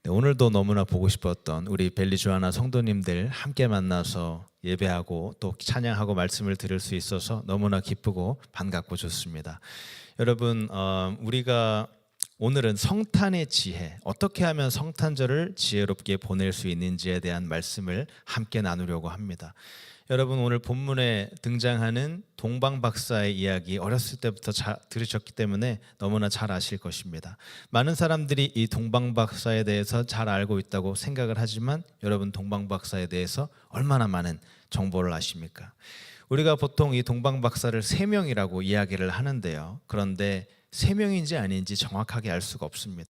네, 오늘도 너무나 보고 싶었던 우리 벨리주아나 성도님들 함께 만나서 예배하고 또 찬양하고 말씀을 들을 수 있어서 너무나 기쁘고 반갑고 좋습니다. 여러분, 우리가 오늘은 성탄의 지혜, 어떻게 하면 성탄절을 지혜롭게 보낼 수 있는지에 대한 말씀을 함께 나누려고 합니다. 여러분, 오늘 본문에 등장하는 동방박사의 이야기 어렸을 때부터 들으셨기 때문에 너무나 잘 아실 것입니다. 많은 사람들이 이 동방박사에 대해서 잘 알고 있다고 생각을 하지만 여러분, 동방박사에 대해서 얼마나 많은 정보를 아십니까? 우리가 보통 이 동방박사를 3명이라고 이야기를 하는데요. 그런데 3명인지 아닌지 정확하게 알 수가 없습니다.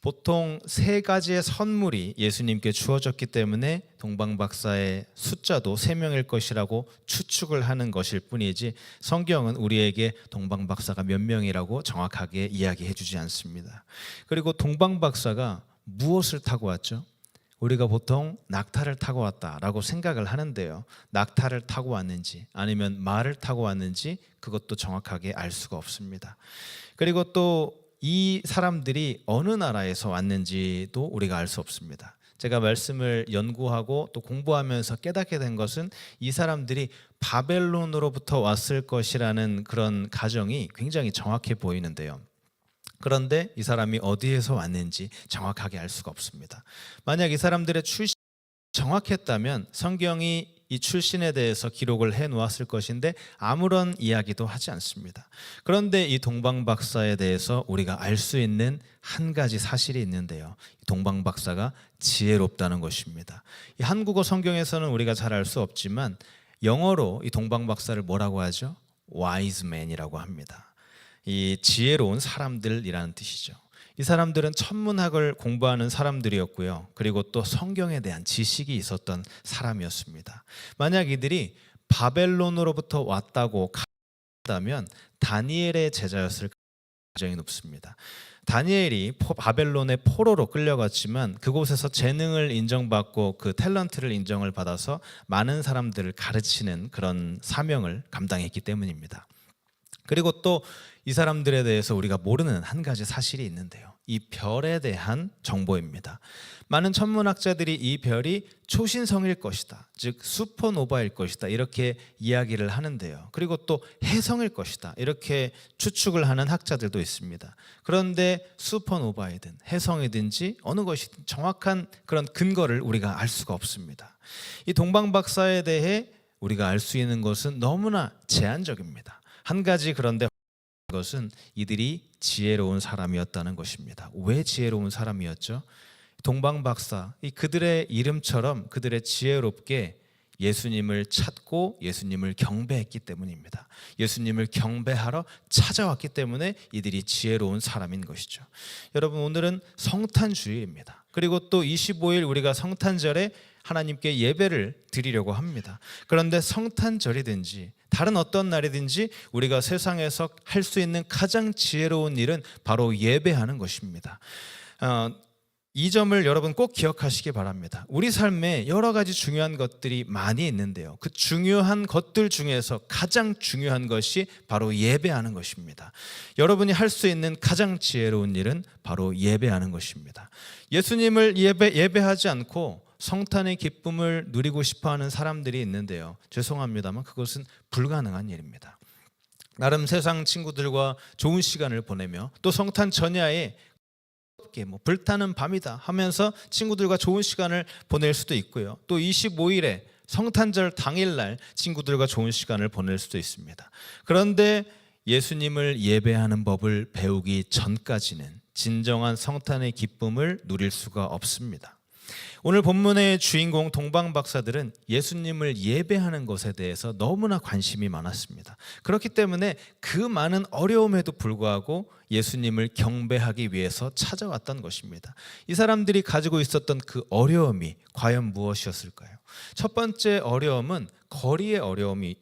보통 3가지의 선물이 예수님께 주어졌기 때문에 동방박사의 숫자도 3명일 것이라고 추측을 하는 것일 뿐이지 성경은 우리에게 동방박사가 몇 명이라고 정확하게 이야기해 주지 않습니다. 그리고 동방박사가 무엇을 타고 왔죠? 우리가 보통 낙타를 타고 왔다라고 생각을 하는데요. 낙타를 타고 왔는지 아니면 말을 타고 왔는지 그것도 정확하게 알 수가 없습니다. 그리고 또 이 사람들이 어느 나라에서 왔는지도 우리가 알 수 없습니다. 제가 말씀을 연구하고 또 공부하면서 깨닫게 된 것은 이 사람들이 바벨론으로부터 왔을 것이라는 그런 가정이 굉장히 정확해 보이는데요. 그런데 이 사람이 어디에서 왔는지 정확하게 알 수가 없습니다. 만약 이 사람들의 출신이 정확했다면 성경이 이 출신에 대해서 기록을 해놓았을 것인데 아무런 이야기도 하지 않습니다. 그런데 이 동방박사에 대해서 우리가 알 수 있는 한 가지 사실이 있는데요. 동방박사가 지혜롭다는 것입니다. 이 한국어 성경에서는 우리가 잘 알 수 없지만 영어로 이 동방박사를 뭐라고 하죠? wise man이라고 합니다. 이 지혜로운 사람들이라는 뜻이죠. 이 사람들은 천문학을 공부하는 사람들이었고요. 그리고 또 성경에 대한 지식이 있었던 사람이었습니다. 만약 이들이 바벨론으로부터 왔다고 한다면 다니엘의 제자였을 가능성이 높습니다. 다니엘이 바벨론의 포로로 끌려갔지만 그곳에서 재능을 인정받고 그 탤런트를 인정을 받아서 많은 사람들을 가르치는 그런 사명을 감당했기 때문입니다. 그리고 또 이 사람들에 대해서 우리가 모르는 한 가지 사실이 있는데요. 이 별에 대한 정보입니다. 많은 천문학자들이 이 별이 초신성일 것이다, 즉 슈퍼노바일 것이다 이렇게 이야기를 하는데요. 그리고 또 혜성일 것이다 이렇게 추측을 하는 학자들도 있습니다. 그런데 슈퍼노바이든 혜성이든지 어느 것이든 정확한 그런 근거를 우리가 알 수가 없습니다. 이 동방박사에 대해 우리가 알 수 있는 것은 너무나 제한적입니다. 한 가지 그런데 것은 이들이 지혜로운 사람이었다는 것입니다. 왜 지혜로운 사람이었죠? 동방박사, 그들의 이름처럼 그들의 지혜롭게 예수님을 찾고 예수님을 경배했기 때문입니다. 예수님을 경배하러 찾아왔기 때문에 이들이 지혜로운 사람인 것이죠. 여러분, 오늘은 성탄주일입니다. 그리고 또 25일 우리가 성탄절에 하나님께 예배를 드리려고 합니다. 그런데 성탄절이든지 다른 어떤 날이든지 우리가 세상에서 할 수 있는 가장 지혜로운 일은 바로 예배하는 것입니다. 이 점을 여러분 꼭 기억하시기 바랍니다. 우리 삶에 여러 가지 중요한 것들이 많이 있는데요. 그 중요한 것들 중에서 가장 중요한 것이 바로 예배하는 것입니다. 여러분이 할 수 있는 가장 지혜로운 일은 바로 예배하는 것입니다. 예수님을 예배하지 않고 성탄의 기쁨을 누리고 싶어하는 사람들이 있는데요. 죄송합니다만 그것은 불가능한 일입니다. 나름 세상 친구들과 좋은 시간을 보내며 또 성탄 전야에 불타는 밤이다 하면서 친구들과 좋은 시간을 보낼 수도 있고요. 또 25일에 성탄절 당일날 친구들과 좋은 시간을 보낼 수도 있습니다. 그런데 예수님을 예배하는 법을 배우기 전까지는 진정한 성탄의 기쁨을 누릴 수가 없습니다. 오늘 본문의 주인공 동방박사들은 예수님을 예배하는 것에 대해서 너무나 관심이 많았습니다. 그렇기 때문에 그 많은 어려움에도 불구하고 예수님을 경배하기 위해서 찾아왔던 것입니다. 이 사람들이 가지고 있었던 그 어려움이 과연 무엇이었을까요? 첫 번째 어려움은 거리의 어려움이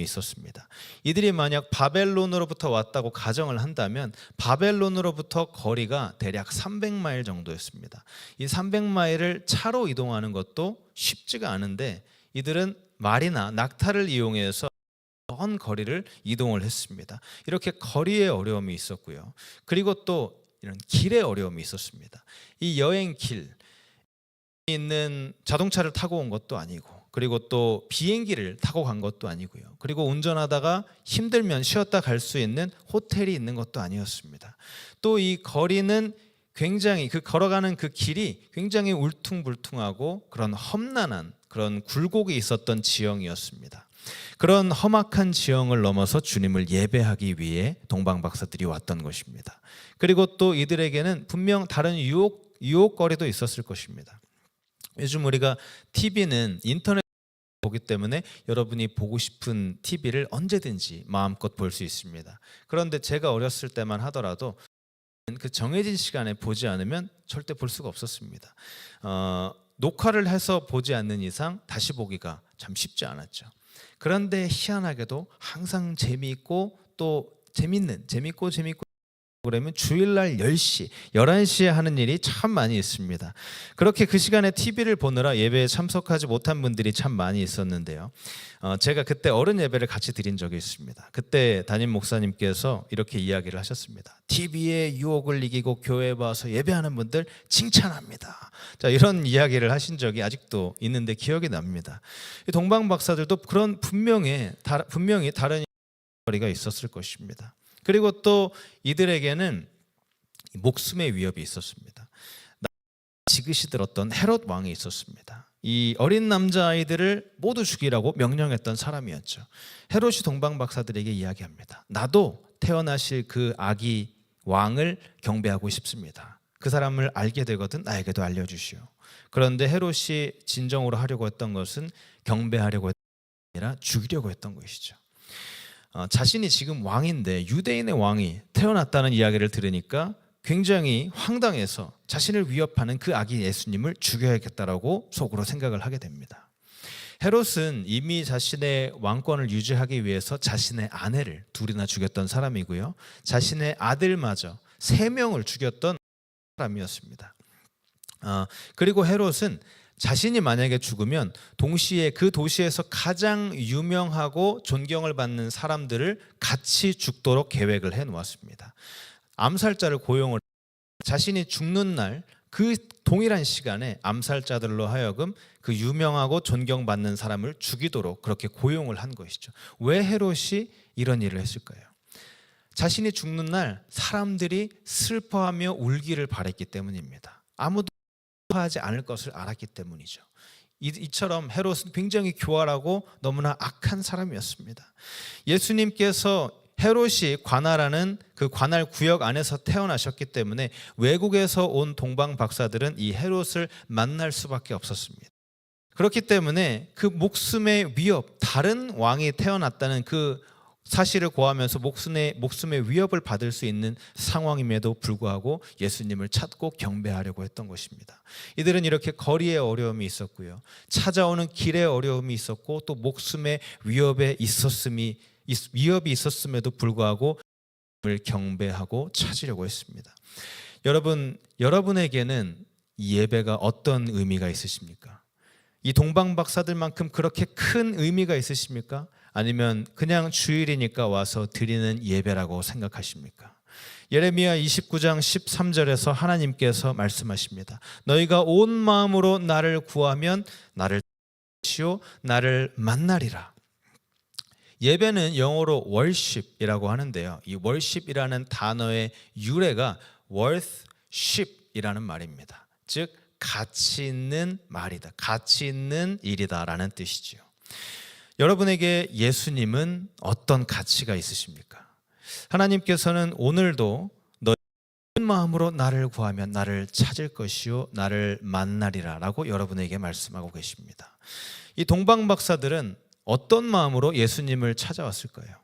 있었습니다. 이들이 만약 바벨론으로부터 왔다고 가정을 한다면 바벨론으로부터 거리가 대략 300마일 정도였습니다. 이 300마일을 차로 이동하는 것도 쉽지가 않은데 이들은 말이나 낙타를 이용해서 먼 거리를 이동을 했습니다. 이렇게 거리의 어려움이 있었고요. 그리고 또 이런 길의 어려움이 있었습니다. 이 여행길 있는 자동차를 타고 온 것도 아니고, 그리고 또 비행기를 타고 간 것도 아니고요. 그리고 운전하다가 힘들면 쉬었다 갈 수 있는 호텔이 있는 것도 아니었습니다. 또 이 거리는 굉장히 걸어가는 그 길이 굉장히 울퉁불퉁하고 그런 험난한 그런 굴곡이 있었던 지형이었습니다. 그런 험악한 지형을 넘어서 주님을 예배하기 위해 동방박사들이 왔던 것입니다. 그리고 또 이들에게는 분명 다른 유혹거리도 있었을 것입니다. 요즘 우리가 TV는 인터넷 보기 때문에 여러분이 보고 싶은 TV를 언제든지 마음껏 볼 수 있습니다. 그런데 제가 어렸을 때만 하더라도 그 정해진 시간에 보지 않으면 절대 볼 수가 없었습니다. 녹화를 해서 보지 않는 이상 다시 보기가 참 쉽지 않았죠. 그런데 희한하게도 항상 재미있고 또 재밌고 그러면 주일날 10시, 11시에 하는 일이 참 많이 있습니다. 그렇게 그 시간에 TV를 보느라 예배에 참석하지 못한 분들이 참 많이 있었는데요. 제가 그때 어른 예배를 같이 드린 적이 있습니다. 그때 담임 목사님께서 이렇게 이야기를 하셨습니다. TV의 유혹을 이기고 교회에 와서 예배하는 분들 칭찬합니다. 자, 이런 이야기를 하신 적이 아직도 있는데 기억이 납니다. 동방 박사들도 그런 분명히 다른 거리가 있었을 것입니다. 그리고 또 이들에게는 목숨의 위협이 있었습니다. 지그시 들었던 헤롯 왕이 있었습니다. 이 어린 남자아이들을 모두 죽이라고 명령했던 사람이었죠. 헤롯이 동방 박사들에게 이야기합니다. 나도 태어나실 그 아기 왕을 경배하고 싶습니다. 그 사람을 알게 되거든 나에게도 알려주시오. 그런데 헤롯이 진정으로 하려고 했던 것은 경배하려고 했던 게 아니라 죽이려고 했던 것이죠. 자신이 지금 왕인데 유대인의 왕이 태어났다는 이야기를 들으니까 굉장히 황당해서 자신을 위협하는 그 아기 예수님을 죽여야겠다라고 속으로 생각을 하게 됩니다. 헤롯은 이미 자신의 왕권을 유지하기 위해서 자신의 아내를 둘이나 죽였던 사람이고요. 자신의 아들마저 3명을 죽였던 사람이었습니다. 그리고 헤롯은 자신이 만약에 죽으면 동시에 그 도시에서 가장 유명하고 존경을 받는 사람들을 같이 죽도록 계획을 해놓았습니다. 암살자를 고용을 자신이 죽는 날 그 동일한 시간에 암살자들로 하여금 그 유명하고 존경받는 사람을 죽이도록 그렇게 고용을 한 것이죠. 왜 헤롯이 이런 일을 했을까요? 자신이 죽는 날 사람들이 슬퍼하며 울기를 바랬기 때문입니다. 아무도 하지 않을 것을 알았기 때문이죠. 이처럼 헤롯은 굉장히 교활하고 너무나 악한 사람이었습니다. 예수님께서 헤롯이 관할하는 그 관할 구역 안에서 태어나셨기 때문에 외국에서 온 동방 박사들은 이 헤롯을 만날 수밖에 없었습니다. 그렇기 때문에 그 목숨의 위협, 다른 왕이 태어났다는 그 사실을 고하면서 목숨의 위협을 받을 수 있는 상황임에도 불구하고 예수님을 찾고 경배하려고 했던 것입니다. 이들은 이렇게 거리의 어려움이 있었고요. 찾아오는 길의 어려움이 있었고 또 목숨의 위협이 있었음에도 불구하고 경배하고 찾으려고 했습니다. 여러분에게는 이 예배가 어떤 의미가 있으십니까? 이 동방 박사들만큼 그렇게 큰 의미가 있으십니까? 아니면 그냥 주일이니까 와서 드리는 예배라고 생각하십니까? 예레미야 29장 13절에서 하나님께서 말씀하십니다. 너희가 온 마음으로 나를 구하면 나를 찾으시오 나를 만나리라. 예배는 영어로 worship이라고 하는데요. 이 worship이라는 단어의 유래가 worthship이라는 말입니다. 즉 가치 있는 말이다. 가치 있는 일이다라는 뜻이죠. 여러분에게 예수님은 어떤 가치가 있으십니까? 하나님께서는 오늘도 너희 마음으로 나를 구하면 나를 찾을 것이요 나를 만나리라 라고 여러분에게 말씀하고 계십니다. 이 동방 박사들은 어떤 마음으로 예수님을 찾아왔을까요?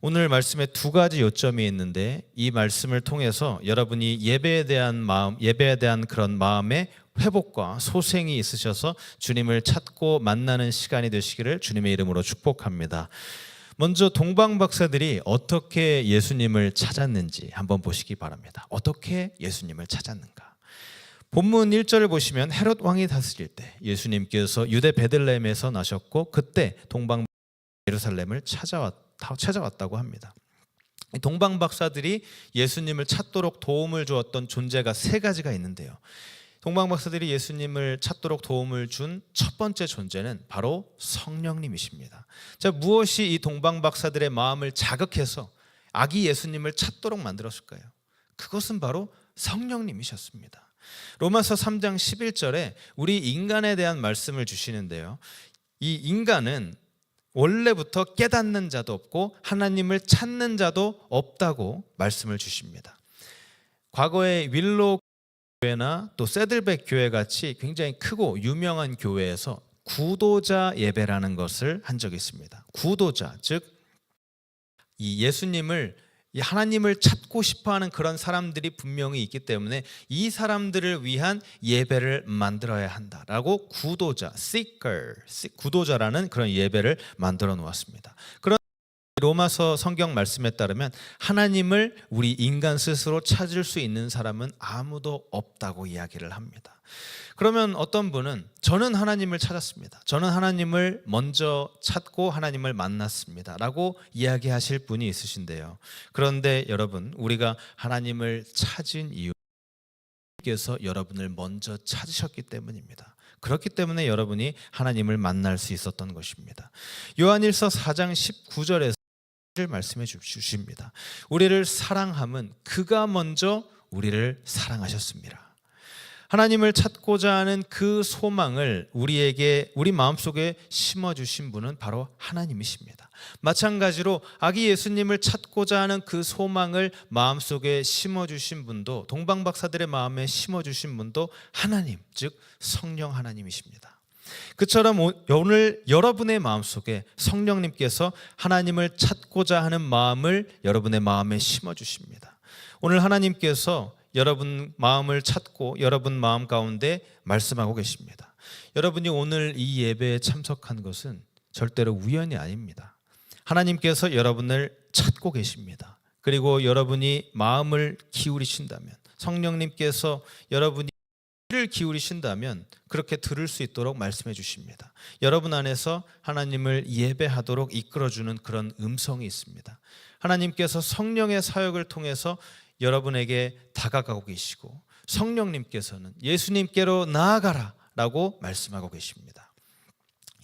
오늘 말씀에 2가지 요점이 있는데 이 말씀을 통해서 여러분이 예배에 대한 그런 마음의 회복과 소생이 있으셔서 주님을 찾고 만나는 시간이 되시기를 주님의 이름으로 축복합니다. 먼저 동방 박사들이 어떻게 예수님을 찾았는지 한번 보시기 바랍니다. 어떻게 예수님을 찾았는가? 본문 1절을 보시면 헤롯 왕이 다스릴 때 예수님께서 유대 베들레헴에서 나셨고 그때 동방 예루살렘을 찾아왔다고 합니다. 동방 박사들이 예수님을 찾도록 도움을 주었던 존재가 세 가지가 있는데요. 동방 박사들이 예수님을 찾도록 도움을 준 첫 번째 존재는 바로 성령님이십니다. 자, 무엇이 이 동방 박사들의 마음을 자극해서 아기 예수님을 찾도록 만들었을까요? 그것은 바로 성령님이셨습니다. 로마서 3장 11절에 우리 인간에 대한 말씀을 주시는데요. 이 인간은 원래부터 깨닫는 자도 없고 하나님을 찾는 자도 없다고 말씀을 주십니다. 과거에 윌로 교회나 또 새들백 교회 같이 굉장히 크고 유명한 교회에서 구도자 예배라는 것을 한 적이 있습니다. 구도자, 즉 이 예수님을 하나님을 찾고 싶어하는 그런 사람들이 분명히 있기 때문에 이 사람들을 위한 예배를 만들어야 한다라고 구도자, seeker, 구도자라는 그런 예배를 만들어 놓았습니다. 그런 로마서 성경 말씀에 따르면 하나님을 우리 인간 스스로 찾을 수 있는 사람은 아무도 없다고 이야기를 합니다. 그러면 어떤 분은 저는 하나님을 찾았습니다. 저는 하나님을 먼저 찾고 하나님을 만났습니다 라고 이야기하실 분이 있으신데요. 그런데 여러분, 우리가 하나님을 찾은 이유께서 여러분을 먼저 찾으셨기 때문입니다. 그렇기 때문에 여러분이 하나님을 만날 수 있었던 것입니다. 요한일서 4장 19절에서 말씀해 주십니다. 우리를 사랑함은 그가 먼저 우리를 사랑하셨습니다. 하나님을 찾고자 하는 그 소망을 우리 마음속에 심어주신 분은 바로 하나님이십니다. 마찬가지로 아기 예수님을 찾고자 하는 그 소망을 마음속에 심어주신 분도, 동방박사들의 마음에 심어주신 분도 하나님, 즉 성령 하나님이십니다. 그처럼 오늘 여러분의 마음속에 성령님께서 하나님을 찾고자 하는 마음을 여러분의 마음에 심어주십니다. 오늘 하나님께서 여러분 마음을 찾고 여러분 마음 가운데 말씀하고 계십니다. 여러분이 오늘 이 예배에 참석한 것은 절대로 우연이 아닙니다. 하나님께서 여러분을 찾고 계십니다. 그리고 여러분이 마음을 기울이신다면, 성령님께서 여러분이 귀를 기울이신다면 그렇게 들을 수 있도록 말씀해 주십니다. 여러분 안에서 하나님을 예배하도록 이끌어주는 그런 음성이 있습니다. 하나님께서 성령의 사역을 통해서 여러분에게 다가가고 계시고, 성령님께서는 예수님께로 나아가라 라고 말씀하고 계십니다.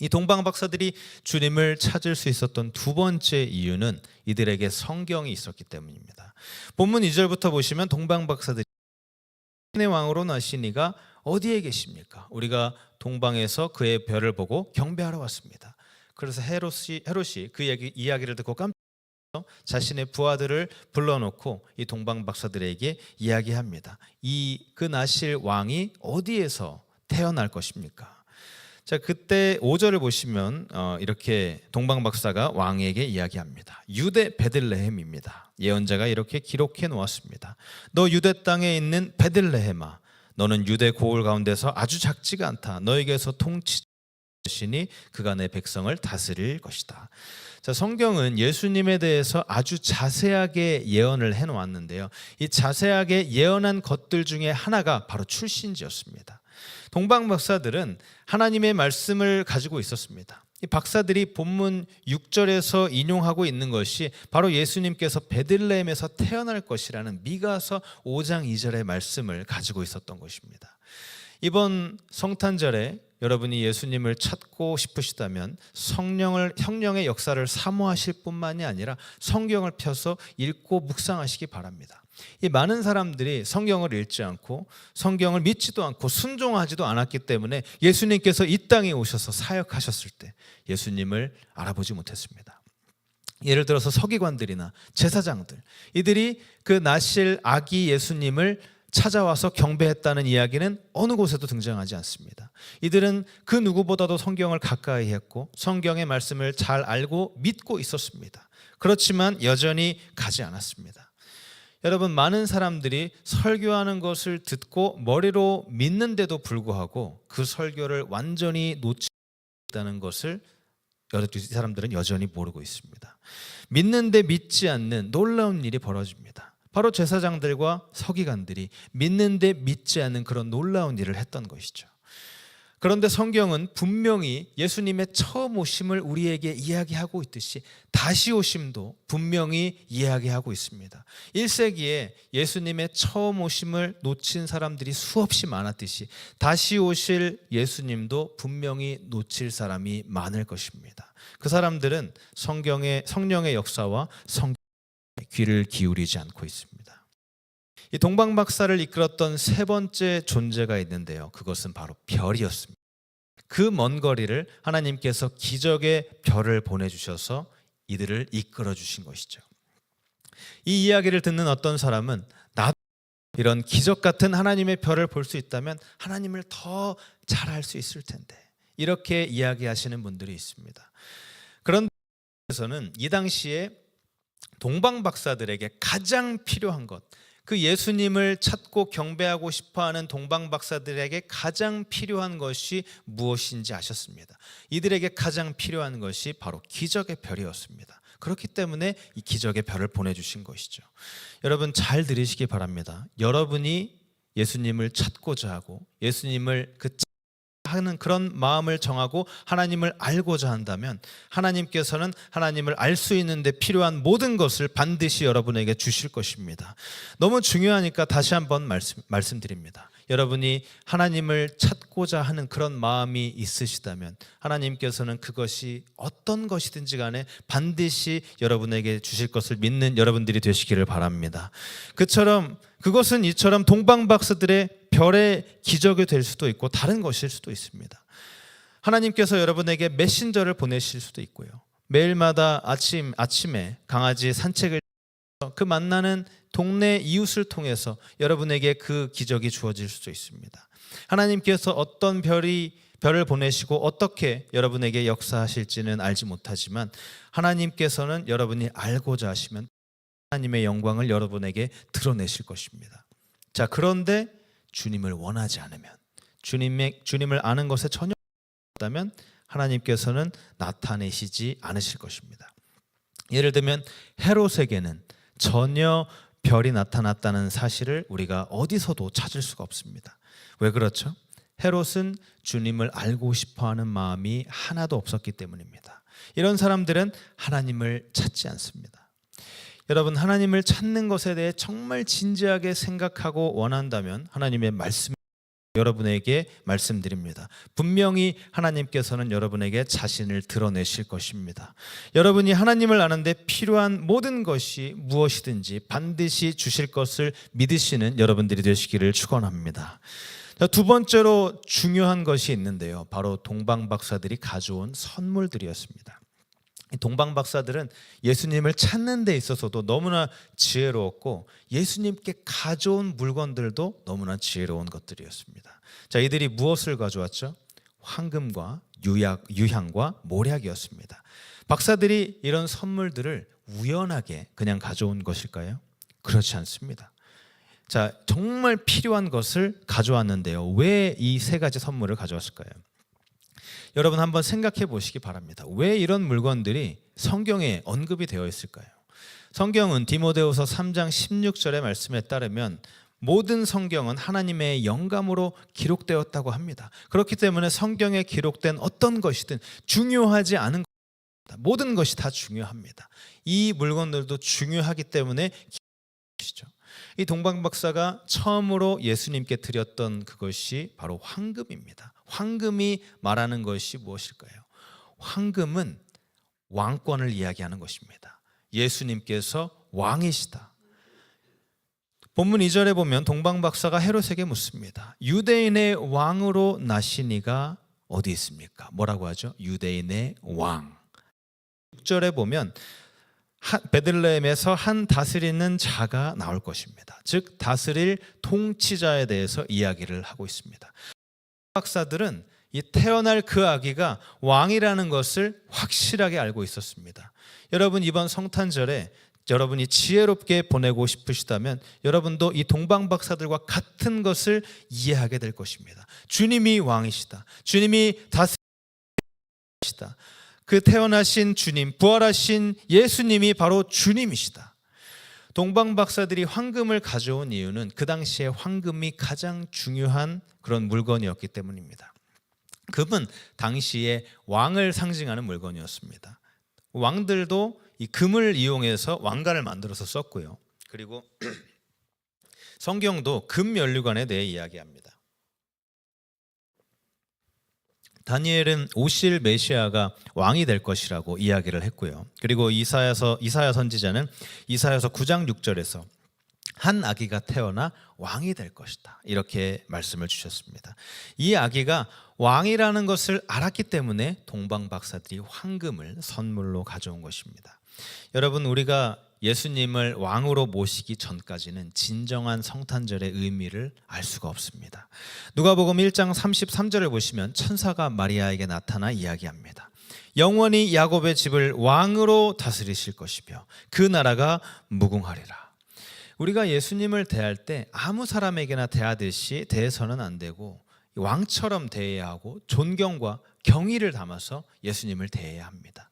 이 동방 박사들이 주님을 찾을 수 있었던 두 번째 이유는 이들에게 성경이 있었기 때문입니다. 본문 2절부터 보시면 동방 박사들이 신의 왕으로 나신 이가 어디에 계십니까? 우리가 동방에서 그의 별을 보고 경배하러 왔습니다. 그래서 헤롯이 그 이야기를 듣고 깜짝 자신의 부하들을 불러놓고 이 동방 박사들에게 이야기합니다. 그 나실 왕이 어디에서 태어날 것입니까? 자, 그때 5절을 보시면 이렇게 동방 박사가 왕에게 이야기합니다. 유대 베들레헴입니다. 예언자가 이렇게 기록해 놓았습니다. 너 유대 땅에 있는 베들레헴아, 너는 유대 고을 가운데서 아주 작지가 않다. 너에게서 통치자시니 그가 내 백성을 다스릴 것이다. 자, 성경은 예수님에 대해서 아주 자세하게 예언을 해놓았는데요. 이 자세하게 예언한 것들 중에 하나가 바로 출신지였습니다. 동방 박사들은 하나님의 말씀을 가지고 있었습니다. 이 박사들이 본문 6절에서 인용하고 있는 것이 바로 예수님께서 베들레헴에서 태어날 것이라는 미가서 5장 2절의 말씀을 가지고 있었던 것입니다. 이번 성탄절에 여러분이 예수님을 찾고 싶으시다면 성령의 역사를 사모하실 뿐만이 아니라 성경을 펴서 읽고 묵상하시기 바랍니다. 이 많은 사람들이 성경을 읽지 않고 성경을 믿지도 않고 순종하지도 않았기 때문에 예수님께서 이 땅에 오셔서 사역하셨을 때 예수님을 알아보지 못했습니다. 예를 들어서 서기관들이나 제사장들, 이들이 그 나실 아기 예수님을 찾아와서 경배했다는 이야기는 어느 곳에도 등장하지 않습니다. 이들은 그 누구보다도 성경을 가까이 했고 성경의 말씀을 잘 알고 믿고 있었습니다. 그렇지만 여전히 가지 않았습니다. 여러분, 많은 사람들이 설교하는 것을 듣고 머리로 믿는데도 불구하고 그 설교를 완전히 놓치다는 것을 이 사람들은 여전히 모르고 있습니다. 믿는데 믿지 않는 놀라운 일이 벌어집니다. 바로 제사장들과 서기관들이 믿는데 믿지 않는 그런 놀라운 일을 했던 것이죠. 그런데 성경은 분명히 예수님의 처음 오심을 우리에게 이야기하고 있듯이 다시 오심도 분명히 이야기하고 있습니다. 1세기에 예수님의 처음 오심을 놓친 사람들이 수없이 많았듯이 다시 오실 예수님도 분명히 놓칠 사람이 많을 것입니다. 그 사람들은 성령의 역사와 성경에 귀를 기울이지 않고 있습니다. 이 동방박사를 이끌었던 세 번째 존재가 있는데요. 그것은 바로 별이었습니다. 그 먼 거리를 하나님께서 기적의 별을 보내주셔서 이들을 이끌어 주신 것이죠. 이 이야기를 듣는 어떤 사람은 나도 이런 기적 같은 하나님의 별을 볼 수 있다면 하나님을 더 잘 알 수 있을 텐데, 이렇게 이야기하시는 분들이 있습니다. 그런데 이 당시에 동방박사들에게 가장 필요한 것, 그 예수님을 찾고 경배하고 싶어하는 동방박사들에게 가장 필요한 것이 무엇인지 아셨습니다. 이들에게 가장 필요한 것이 바로 기적의 별이었습니다. 그렇기 때문에 이 기적의 별을 보내주신 것이죠. 여러분 잘 들으시기 바랍니다. 여러분이 예수님을 찾고자 하고 예수님을 하는 그런 마음을 정하고 하나님을 알고자 한다면 하나님께서는 하나님을 알 수 있는데 필요한 모든 것을 반드시 여러분에게 주실 것입니다. 너무 중요하니까 다시 한번 말씀드립니다. 여러분이 하나님을 찾고자 하는 그런 마음이 있으시다면 하나님께서는 그것이 어떤 것이든지 간에 반드시 여러분에게 주실 것을 믿는 여러분들이 되시기를 바랍니다. 그것은 이처럼 동방박사들의 별의 기적이 될 수도 있고 다른 것일 수도 있습니다. 하나님께서 여러분에게 메신저를 보내실 수도 있고요. 매일마다 아침에 강아지 산책을 그 만나는 동네 이웃을 통해서 여러분에게 그 기적이 주어질 수도 있습니다. 하나님께서 어떤 별을 보내시고 어떻게 여러분에게 역사하실지는 알지 못하지만 하나님께서는 여러분이 알고자 하시면 하나님의 영광을 여러분에게 드러내실 것입니다. 자, 그런데 주님을 원하지 않으면, 주님을 아는 것에 전혀 없다면 하나님께서는 나타내시지 않으실 것입니다. 예를 들면 헤롯에게는 전혀 별이 나타났다는 사실을 우리가 어디서도 찾을 수가 없습니다. 왜 그렇죠? 헤롯은 주님을 알고 싶어하는 마음이 하나도 없었기 때문입니다. 이런 사람들은 하나님을 찾지 않습니다. 여러분, 하나님을 찾는 것에 대해 정말 진지하게 생각하고 원한다면 하나님의 말씀 여러분에게 말씀드립니다. 분명히 하나님께서는 여러분에게 자신을 드러내실 것입니다. 여러분이 하나님을 아는데 필요한 모든 것이 무엇이든지 반드시 주실 것을 믿으시는 여러분들이 되시기를 축원합니다. 두 번째로 중요한 것이 있는데요. 바로 동방박사들이 가져온 선물들이었습니다. 동방박사들은 예수님을 찾는 데 있어서도 너무나 지혜로웠고 예수님께 가져온 물건들도 너무나 지혜로운 것들이었습니다. 자, 이들이 무엇을 가져왔죠? 황금과 유향과 모략이었습니다. 박사들이 이런 선물들을 우연하게 그냥 가져온 것일까요? 그렇지 않습니다. 자, 정말 필요한 것을 가져왔는데요. 왜 이 세 가지 선물을 가져왔을까요? 여러분 한번 생각해 보시기 바랍니다. 왜 이런 물건들이 성경에 언급이 되어 있을까요? 성경은 디모데후서 3장 16절의 말씀에 따르면 모든 성경은 하나님의 영감으로 기록되었다고 합니다. 그렇기 때문에 성경에 기록된 어떤 것이든 중요하지 않은 것입니다. 모든 것이 다 중요합니다. 이 물건들도 중요하기 때문에 기록되시죠. 이 동방박사가 처음으로 예수님께 드렸던 그것이 바로 황금입니다. 황금이 말하는 것이 무엇일까요? 황금은 왕권을 이야기하는 것입니다. 예수님께서 왕이시다. 본문 2절에 보면 동방박사가 헤롯에게 묻습니다. 유대인의 왕으로 나시니가 어디 있습니까? 뭐라고 하죠? 유대인의 왕. 6절에 보면 베들레헴에서 한 다스리는 자가 나올 것입니다. 즉 다스릴 통치자에 대해서 이야기를 하고 있습니다. 박사들은 이 태어날 그 아기가 왕이라는 것을 확실하게 알고 있었습니다. 여러분 이번 성탄절에 여러분이 지혜롭게 보내고 싶으시다면 여러분도 이 동방박사들과 같은 것을 이해하게 될 것입니다. 주님이 왕이시다. 주님이 다스리시다. 그 태어나신 주님, 부활하신 예수님이 바로 주님이시다. 동방박사들이 황금을 가져온 이유는 그 당시에 황금이 가장 중요한 그런 물건이었기 때문입니다. 금은 당시에 왕을 상징하는 물건이었습니다. 왕들도 이 금을 이용해서 왕관을 만들어서 썼고요. 그리고 성경도 금 면류관에 대해 이야기합니다. 다니엘은 오실 메시아가 왕이 될 것이라고 이야기를 했고요. 그리고 이사야 선지자는 이사야서 9장 6절에서 한 아기가 태어나 왕이 될 것이다, 이렇게 말씀을 주셨습니다. 이 아기가 왕이라는 것을 알았기 때문에 동방 박사들이 황금을 선물로 가져온 것입니다. 여러분, 우리가 예수님을 왕으로 모시기 전까지는 진정한 성탄절의 의미를 알 수가 없습니다. 누가복음 1장 33절을 보시면 천사가 마리아에게 나타나 이야기합니다. 영원히 야곱의 집을 왕으로 다스리실 것이며 그 나라가 무궁하리라. 우리가 예수님을 대할 때 아무 사람에게나 대하듯이 대해서는 안 되고 왕처럼 대해야 하고 존경과 경의를 담아서 예수님을 대해야 합니다.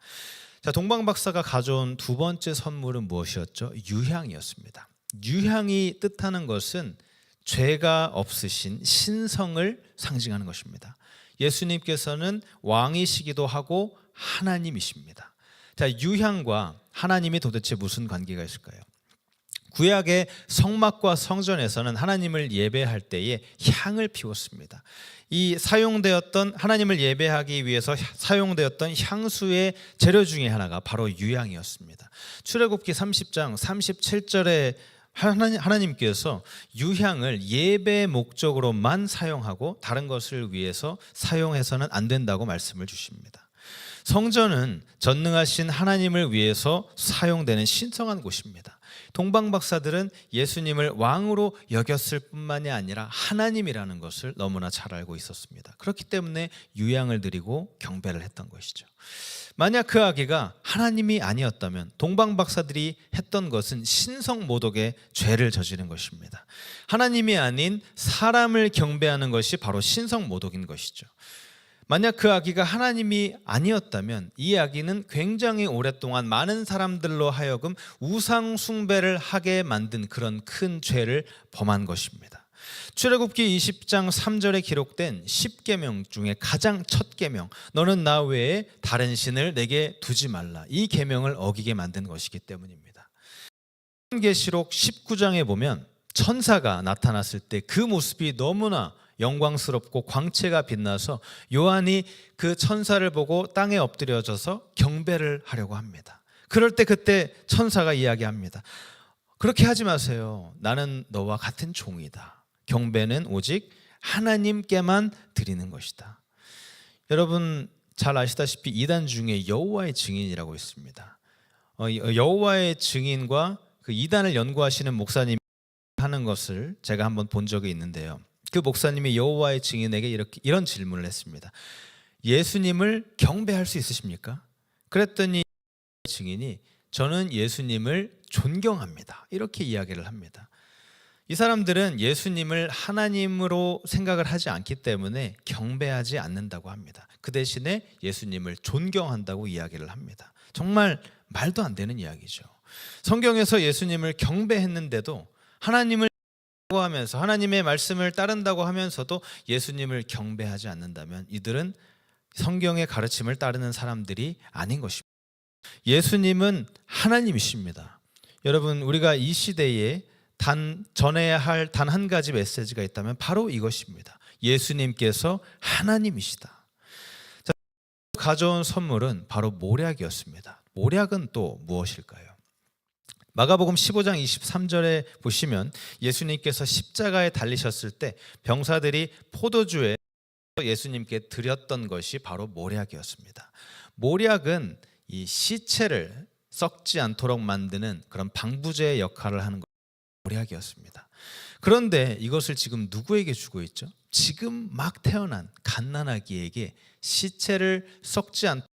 자, 동방 박사가 가져온 두 번째 선물은 무엇이었죠? 유향이었습니다. 유향이 뜻하는 것은 죄가 없으신 신성을 상징하는 것입니다. 예수님께서는 왕이시기도 하고 하나님이십니다. 자, 유향과 하나님이 도대체 무슨 관계가 있을까요? 구약의 성막과 성전에서는 하나님을 예배할 때에 향을 피웠습니다. 이 사용되었던, 하나님을 예배하기 위해서 사용되었던 향수의 재료 중에 하나가 바로 유향이었습니다. 출애굽기 30장 37절에 하나님께서 유향을 예배 목적으로만 사용하고 다른 것을 위해서 사용해서는 안 된다고 말씀을 주십니다. 성전은 전능하신 하나님을 위해서 사용되는 신성한 곳입니다. 동방 박사들은 예수님을 왕으로 여겼을 뿐만이 아니라 하나님이라는 것을 너무나 잘 알고 있었습니다. 그렇기 때문에 유향을 드리고 경배를 했던 것이죠. 만약 그 아기가 하나님이 아니었다면 동방 박사들이 했던 것은 신성모독의 죄를 저지른 것입니다. 하나님이 아닌 사람을 경배하는 것이 바로 신성모독인 것이죠. 만약 그 아기가 하나님이 아니었다면 이 아기는 굉장히 오랫동안 많은 사람들로 하여금 우상 숭배를 하게 만든 그런 큰 죄를 범한 것입니다. 출애굽기 20장 3절에 기록된 10계명 중에 가장 첫 계명, 너는 나 외에 다른 신을 내게 두지 말라, 이 계명을 어기게 만든 것이기 때문입니다. 계시록 19장에 보면 천사가 나타났을 때 그 모습이 너무나 영광스럽고 광채가 빛나서 요한이 그 천사를 보고 땅에 엎드려져서 경배를 하려고 합니다. 그럴 때 그때 천사가 이야기합니다. 그렇게 하지 마세요. 나는 너와 같은 종이다. 경배는 오직 하나님께만 드리는 것이다. 여러분 잘 아시다시피 이단 중에 여호와의 증인이라고 있습니다. 여호와의 증인과 그 이단을 연구하시는 목사님이 하는 것을 제가 한번 본 적이 있는데요. 그 목사님이 여호와의 증인에게 이런 질문을 했습니다. 예수님을 경배할 수 있으십니까? 그랬더니 증인이 저는 예수님을 존경합니다, 이렇게 이야기를 합니다. 이 사람들은 예수님을 하나님으로 생각을 하지 않기 때문에 경배하지 않는다고 합니다. 그 대신에 예수님을 존경한다고 이야기를 합니다. 정말 말도 안 되는 이야기죠. 성경에서 예수님을 경배했는데도 하나님을 하면서 하나님의 말씀을 따른다고 하면서도 예수님을 경배하지 않는다면 이들은 성경의 가르침을 따르는 사람들이 아닌 것입니다. 예수님은 하나님이십니다. 여러분 우리가 이 시대에 전해야 할 단 한 가지 메시지가 있다면 바로 이것입니다. 예수님께서 하나님이시다. 자, 가져온 선물은 바로 모략이었습니다. 모략은 또 무엇일까요? 마가복음 15장 23절에 보시면 예수님께서 십자가에 달리셨을 때 병사들이 포도주에 예수님께 드렸던 것이 바로 모략이었습니다. 모략은 이 시체를 썩지 않도록 만드는 그런 방부제 역할을 하는 것이 모략이었습니다. 그런데 이것을 지금 누구에게 주고 있죠? 지금 막 태어난 갓난아기에게 시체를 썩지 않도록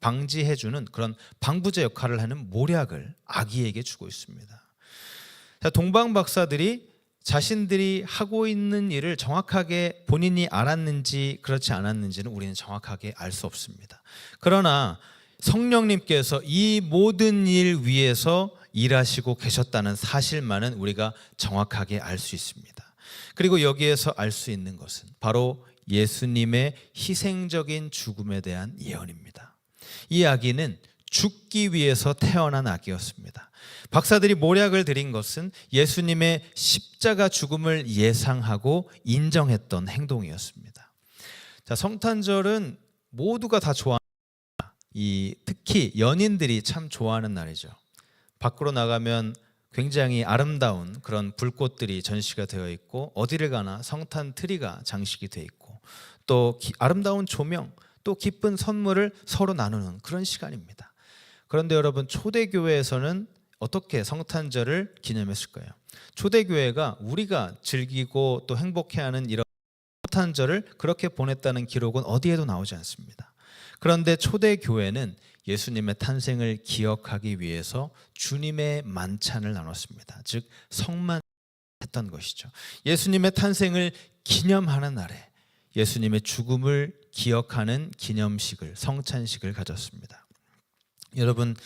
방지해주는 그런 방부제 역할을 하는 모략을 아기에게 주고 있습니다. 자, 동방 박사들이 자신들이 하고 있는 일을 정확하게 본인이 알았는지 그렇지 않았는지는 우리는 정확하게 알 수 없습니다. 그러나 성령님께서 이 모든 일 위에서 일하시고 계셨다는 사실만은 우리가 정확하게 알 수 있습니다. 그리고 여기에서 알 수 있는 것은 바로 예수님의 희생적인 죽음에 대한 예언입니다. 이 아기는 죽기 위해서 태어난 아기였습니다. 박사들이 모략을 들인 것은 예수님의 십자가 죽음을 예상하고 인정했던 행동이었습니다. 자, 성탄절은 모두가 다 좋아합니다. 특히 연인들이 참 좋아하는 날이죠. 밖으로 나가면 굉장히 아름다운 그런 불꽃들이 전시가 되어 있고, 어디를 가나 성탄 트리가 장식이 되어 있고, 또 아름다운 조명, 또 기쁜 선물을 서로 나누는 그런 시간입니다. 그런데 여러분, 초대교회에서는 어떻게 성탄절을 기념했을까요? 초대교회가 우리가 즐기고 또 행복해하는 이런 성탄절을 그렇게 보냈다는 기록은 어디에도 나오지 않습니다. 그런데 초대교회는 예수님의 탄생을 기억하기 위해서 주님의 만찬을 나눴습니다. 즉 성만했던 것이죠. 예수님의 탄생을 기념하는 날에 예수님의 죽음을 기억하는 기념식을, 성찬식을 가졌습니다. 여러분,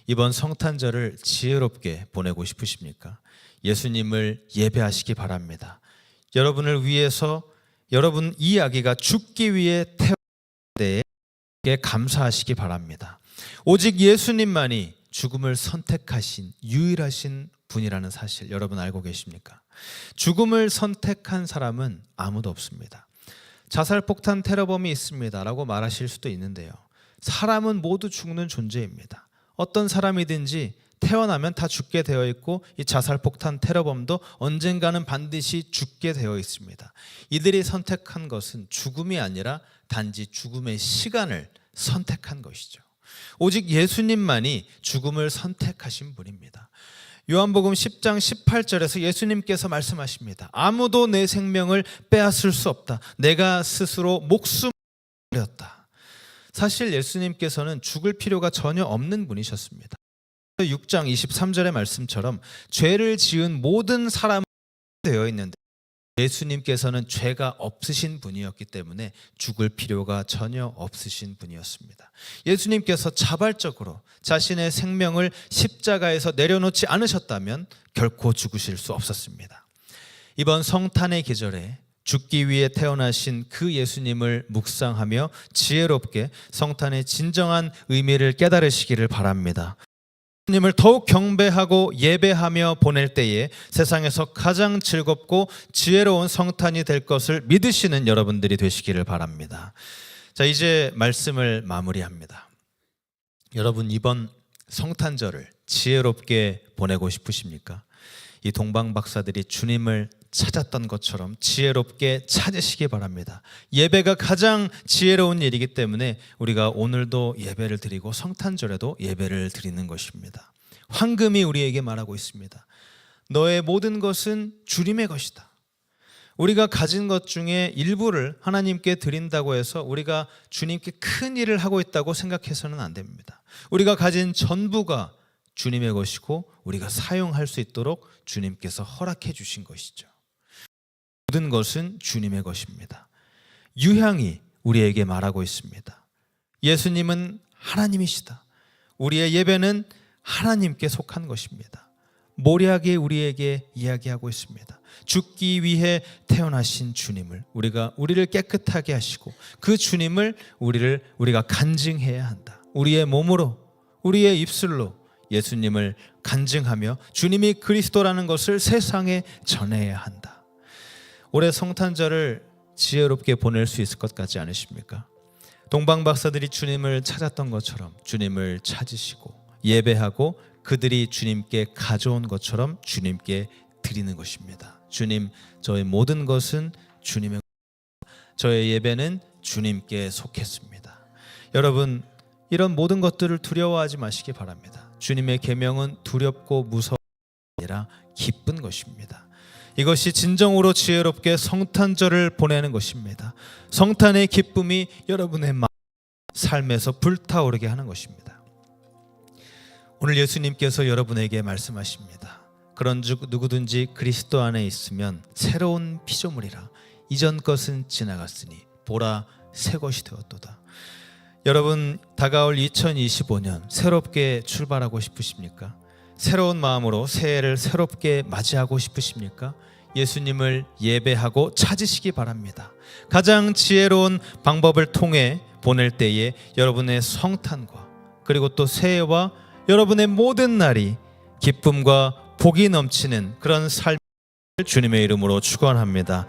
이번 성탄절을 지혜롭게 보내고 싶으십니까? 예수님을 예배하시기 바랍니다. 여러분을 위해서, 여러분 이 아기가 죽기 위해 태어난 데에 감사하시기 바랍니다. 오직 예수님만이 죽음을 선택하신 유일하신 분이라는 사실 여러분 알고 계십니까? 죽음을 선택한 사람은 아무도 없습니다. 자살폭탄 테러범이 있습니다 라고 말하실 수도 있는데요, 사람은 모두 죽는 존재입니다. 어떤 사람이든지 태어나면 다 죽게 되어 있고, 이 자살폭탄 테러범도 언젠가는 반드시 죽게 되어 있습니다. 이들이 선택한 것은 죽음이 아니라 단지 죽음의 시간을 선택한 것이죠. 오직 예수님만이 죽음을 선택하신 분입니다. 요한복음 10장 18절에서 예수님께서 말씀하십니다. 아무도 내 생명을 빼앗을 수 없다. 내가 스스로 목숨을 버렸다. 사실 예수님께서는 죽을 필요가 전혀 없는 분이셨습니다. 6장 23절의 말씀처럼 죄를 지은 모든 사람은 되어 있는데 예수님께서는 죄가 없으신 분이었기 때문에 죽을 필요가 전혀 없으신 분이었습니다. 예수님께서 자발적으로 자신의 생명을 십자가에서 내려놓지 않으셨다면 결코 죽으실 수 없었습니다. 이번 성탄의 계절에 죽기 위해 태어나신 그 예수님을 묵상하며 지혜롭게 성탄의 진정한 의미를 깨달으시기를 바랍니다. 예수님을 더욱 경배하고 예배하며 보낼 때에 세상에서 가장 즐겁고 지혜로운 성탄이 될 것을 믿으시는 여러분들이 되시기를 바랍니다. 자, 이제 말씀을 마무리합니다. 여러분, 이번 성탄절을 지혜롭게 보내고 싶으십니까? 이 동방 박사들이 주님을 찾았던 것처럼 지혜롭게 찾으시기 바랍니다. 예배가 가장 지혜로운 일이기 때문에 우리가 오늘도 예배를 드리고 성탄절에도 예배를 드리는 것입니다. 황금이 우리에게 말하고 있습니다. 너의 모든 것은 주님의 것이다. 우리가 가진 것 중에 일부를 하나님께 드린다고 해서 우리가 주님께 큰 일을 하고 있다고 생각해서는 안 됩니다. 우리가 가진 전부가 주님의 것이고 우리가 사용할 수 있도록 주님께서 허락해 주신 것이죠. 모든 것은 주님의 것입니다. 유향이 우리에게 말하고 있습니다. 예수님은 하나님이시다. 우리의 예배는 하나님께 속한 것입니다. 모략이 우리에게 이야기하고 있습니다. 죽기 위해 태어나신 주님을 우리를 깨끗하게 하시고 그 주님을 우리가 간증해야 한다. 우리의 몸으로, 우리의 입술로 예수님을 간증하며 주님이 그리스도라는 것을 세상에 전해야 한다. 올해 성탄절을 지혜롭게 보낼 수 있을 것 같지 않으십니까? 동방 박사들이 주님을 찾았던 것처럼 주님을 찾으시고 예배하고 그들이 주님께 가져온 것처럼 주님께 드리는 것입니다. 주님, 저의 모든 것은 주님의 것입니다. 저의 예배는 주님께 속했습니다. 여러분, 이런 모든 것들을 두려워하지 마시기 바랍니다. 주님의 계명은 두렵고 무서운 것이 아니라 기쁜 것입니다. 이것이 진정으로 지혜롭게 성탄절을 보내는 것입니다. 성탄의 기쁨이 여러분의 삶에서 불타오르게 하는 것입니다. 오늘 예수님께서 여러분에게 말씀하십니다. 그런즉 누구든지 그리스도 안에 있으면 새로운 피조물이라. 이전 것은 지나갔으니 보라 새 것이 되었도다. 여러분, 다가올 2025년 새롭게 출발하고 싶으십니까? 새로운 마음으로 새해를 새롭게 맞이하고 싶으십니까? 예수님을 예배하고 찾으시기 바랍니다. 가장 지혜로운 방법을 통해 보낼 때에 여러분의 성탄과 그리고 또 새해와 여러분의 모든 날이 기쁨과 복이 넘치는 그런 삶을 주님의 이름으로 축원합니다.